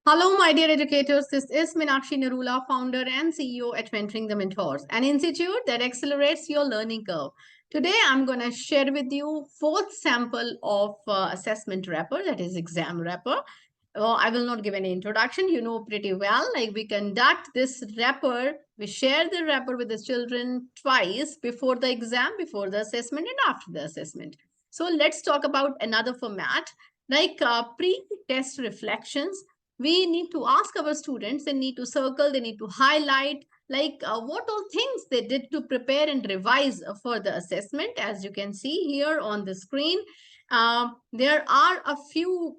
Hello, my dear educators. This is Meenakshi Narula, founder and CEO at Mentoring the Mentors, an institute that accelerates your learning curve. Today, I'm going to share with you fourth sample of assessment wrapper, that is exam wrapper. I will not give any introduction. You know pretty well. Like we conduct this wrapper, we share the wrapper with the children twice before the exam, before the assessment, and after the assessment. So let's talk about another format like pre-test reflections. We need to ask our students, they need to circle, they need to highlight like what all things they did to prepare and revise for the assessment. As you can see here on the screen, there are a few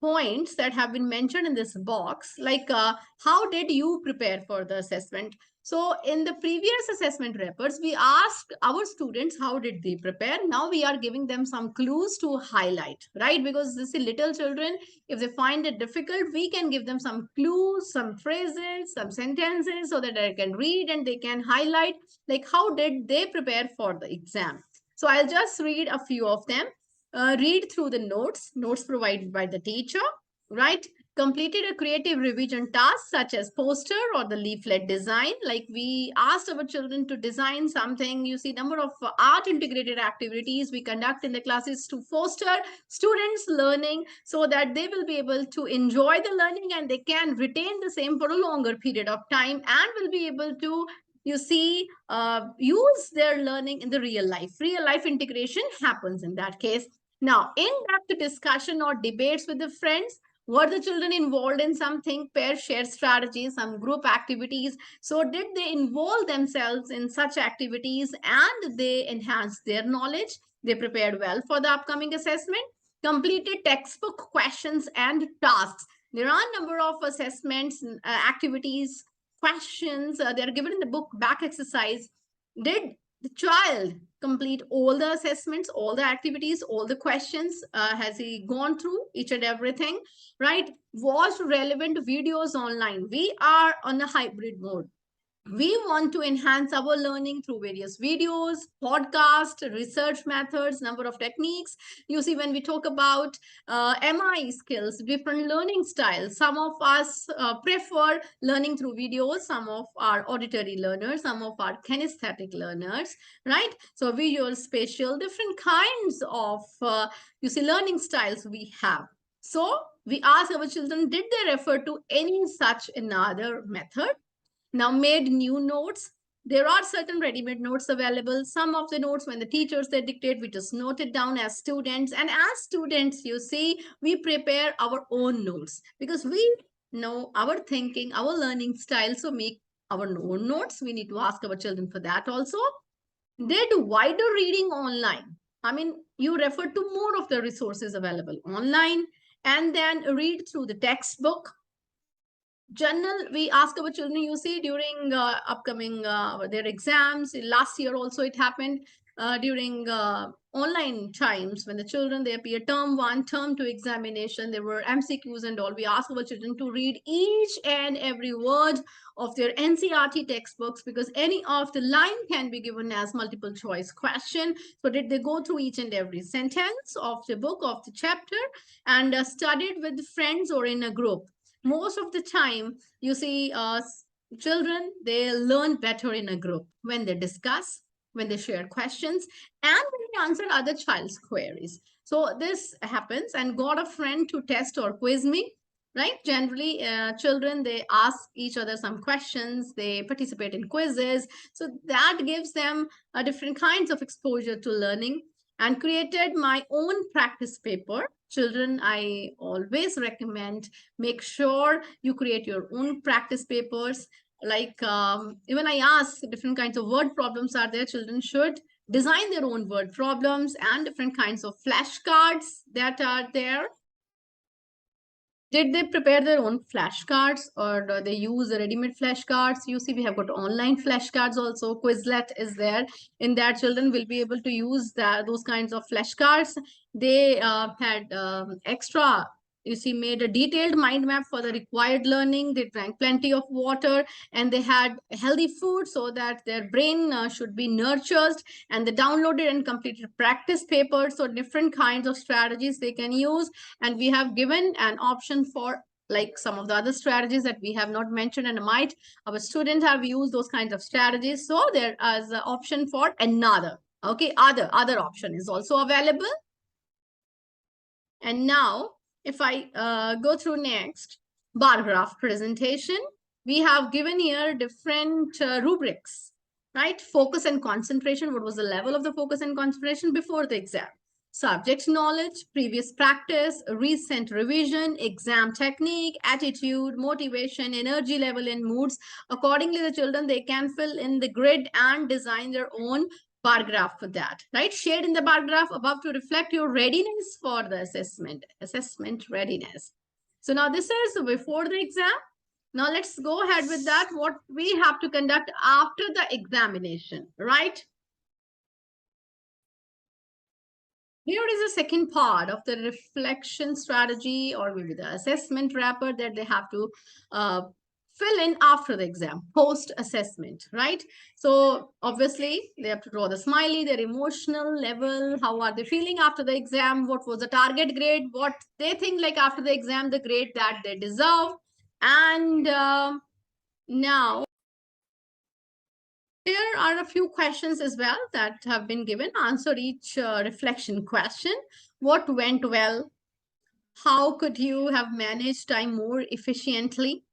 points that have been mentioned in this box, like how did you prepare for the assessment? So in the previous assessment reports, we asked our students how did they prepare. Now we are giving them some clues to highlight, right? Because this is little children, if they find it difficult, we can give them some clues, some phrases, some sentences so that they can read and they can highlight like how did they prepare for the exam. So I'll just read a few of them. Read through the notes provided by the teacher, right? Completed a creative revision task such as poster or the leaflet design. Like we asked our children to design something. You see, number of art integrated activities we conduct in the classes to foster students learning so that they will be able to enjoy the learning and they can retain the same for a longer period of time and will be able to, you see, use their learning in the real life integration happens in that case. Now, in-depth discussion or debates with the friends. Were the children involved in something, pair share strategies, some group activities? So did they involve themselves in such activities and they enhanced their knowledge? They prepared well for the upcoming assessment, completed textbook questions and tasks. There are a number of assessments, activities, questions. They're given in the book back exercise. Did the child complete all the assessments, all the activities, all the questions? Has he gone through each and everything, right? Watched relevant videos online. We are on a hybrid mode. We want to enhance our learning through various videos, podcast, research methods, number of techniques. You see, when we talk about mi skills, different learning styles, some of us prefer learning through videos, some of our auditory learners, some of our kinesthetic learners, right? So visual, spatial, different kinds of you see learning styles we have. So we ask our children, did they refer to any such another method? Now made new notes. There are certain ready-made notes available. Some of the notes, when the teachers they dictate, we just note it down as students. And as students, you see, we prepare our own notes because we know our thinking, our learning style. So make our own notes. We need to ask our children for that also. They do wider reading online. I mean, you refer to more of the resources available online and then read through the textbook. Journal, we ask our children, you see, during upcoming their exams. Last year also it happened during online times when the children they appear term 1, term 2 examination, there were mcqs and all. We ask our children to read each and every word of their ncrt textbooks because any of the line can be given as multiple choice question. So did they go through each and every sentence of the book, of the chapter, and studied with friends or in a group? Most of the time, you see, children, they learn better in a group when they discuss, when they share questions, and when they answer other child's queries. So this happens, and got a friend to test or quiz me, right? Generally, children, they ask each other some questions, they participate in quizzes. So that gives them different kinds of exposure to learning. And created my own practice paper. Children, I always recommend, make sure you create your own practice papers. Like even I ask different kinds of word problems are there. Children should design their own word problems and different kinds of flashcards that are there. Did they prepare their own flashcards or do they use ready-made flashcards? You see, we have got online flashcards also. Quizlet is there. In that, children will be able to use those kinds of flashcards. They had extra, you see, made a detailed mind map for the required learning. They drank plenty of water and they had healthy food so that their brain should be nurtured, and they downloaded and completed practice papers. So different kinds of strategies they can use, and we have given an option for like some of the other strategies that we have not mentioned, and might our students have used those kinds of strategies. So there is an option for another. Okay, other option is also available. And now, if I go through next, bar graph presentation, we have given here different rubrics, right? Focus and concentration. What was the level of the focus and concentration before the exam? Subject knowledge, previous practice, recent revision, exam technique, attitude, motivation, energy level, and moods. Accordingly, the children, they can fill in the grid and design their own bar graph for that, right? Shared in the bar graph above to reflect your readiness for the assessment readiness. So now this is before the exam. Now let's go ahead with that. What we have to conduct after the examination, right? Here is the second part of the reflection strategy, or maybe the assessment wrapper that they have to fill in after the exam, post-assessment, right? So obviously they have to draw the smiley, their emotional level, how are they feeling after the exam, what was the target grade, what they think like after the exam, the grade that they deserve. And now there are a few questions as well that have been given. Answer each reflection question. What went well? How could you have managed time more efficiently?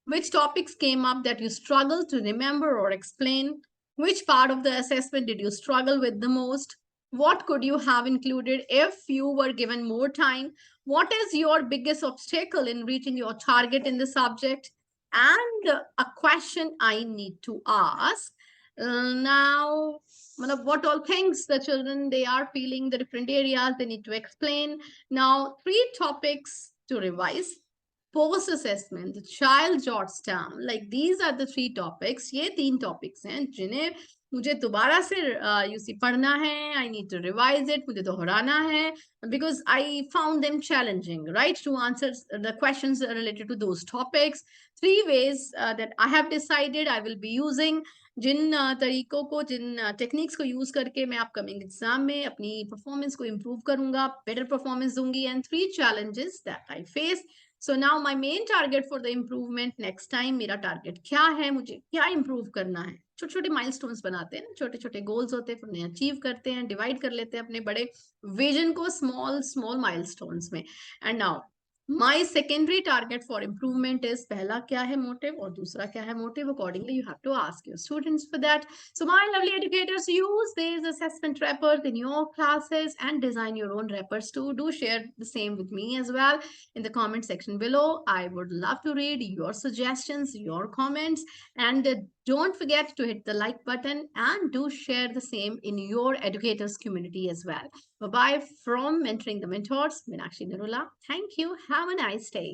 Which topics came up that you struggled to remember or explain? Which part of the assessment did you struggle with the most? What could you have included if you were given more time? What is your biggest obstacle in reaching your target in the subject? And a question I need to ask now, what all things the children they are feeling, the different areas they need to explain. Now, 3 topics to revise. Post assessment, the child jots down. Like these are the 3 topics. ये 3 topics हैं जिन्हें मुझे दोबारा से UC पढ़ना है. I need to revise it. मुझे दोहराना है because I found them challenging, right? To answer the questions related to those topics. 3 ways that I have decided I will be using. जिन तरीकों को, जिन टेक्निक्स को यूज करके मैं अपकमिंग एग्जाम में अपनी परफॉर्मेंस को इम्प्रूव करूंगा, बेटर परफॉर्मेंस दूंगी. And 3 challenges that I face. So now my main target for the improvement next time, मेरा टारगेट क्या है, मुझे क्या इंप्रूव करना है. छोटे छोटे माइलस्टोन्स बनाते हैं, छोटे छोटे गोल्स होते हैं, फिर उन्हें अचीव करते हैं, डिवाइड कर लेते हैं अपने बड़े विजन को स्मॉल स्मॉल माइलस्टोन्स में. And now my secondary target for improvement is पहला क्या है motive और दूसरा क्या है motive. Accordingly, you have to ask your students for that. So my lovely educators, use these assessment wrappers in your classes and design your own wrappers too. Do share the same with me as well in the comment section below. I would love to read your suggestions, your comments, and don't forget to hit the like button and do share the same in your educators community as well. Bye-bye from Mentoring the Mentors, Meenakshi Narula. Thank you. Have a nice day.